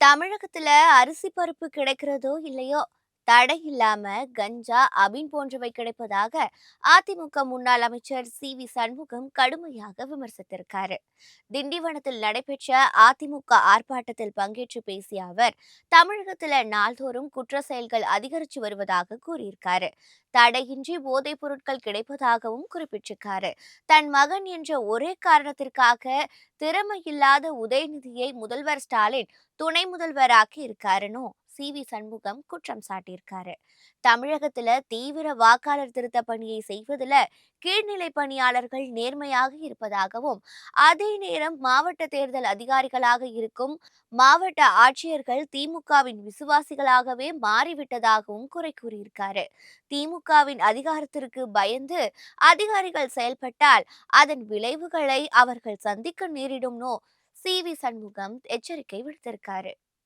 தமிழகத்துல அரிசி பருப்பு கிடைக்கிறதோ இல்லையோ, தடை இல்லாம கஞ்சா, அபின் போன்றவை கிடைப்பதாக அதிமுக முன்னாள் அமைச்சர் சண்முகம் கடுமையாக விமர்சித்திருக்காரு. திண்டிவனத்தில் நடைபெற்ற அதிமுக ஆர்ப்பாட்டத்தில் பங்கேற்று பேசிய அவர், தமிழகத்துல நாள்தோறும் குற்ற செயல்கள் அதிகரித்து வருவதாக கூறியிருக்காரு. தடையின்றி போதைப் பொருட்கள் கிடைப்பதாகவும் குறிப்பிட்டிருக்காரு. தன் மகன் என்ற ஒரே காரணத்திற்காக திறமையில்லாத உதயநிதியை முதல்வர் ஸ்டாலின் துணை முதல்வராக்கி இருக்காருன்னு சண்முகம் குற்றம் சாட்டியிருக்காரு. தமிழகத்துல தீவிர வாக்காளர் திருத்த பணியை செய்வதில் கீழ்நிலை பணியாளர்கள் நேர்மையாக இருப்பதாகவும், அதே நேரம் மாவட்ட தேர்தல் அதிகாரிகளாக இருக்கும் மாவட்ட ஆட்சியர்கள் திமுகவின் விசுவாசிகளாகவே மாறிவிட்டதாகவும் குறை கூறியிருக்காரு. திமுகவின் அதிகாரத்திற்கு பயந்து அதிகாரிகள் செயல்பட்டால் அதன் விளைவுகளை அவர்கள் சந்திக்க நேரிடும்னோ சண்முகம் எச்சரிக்கை விடுத்திருக்காரு.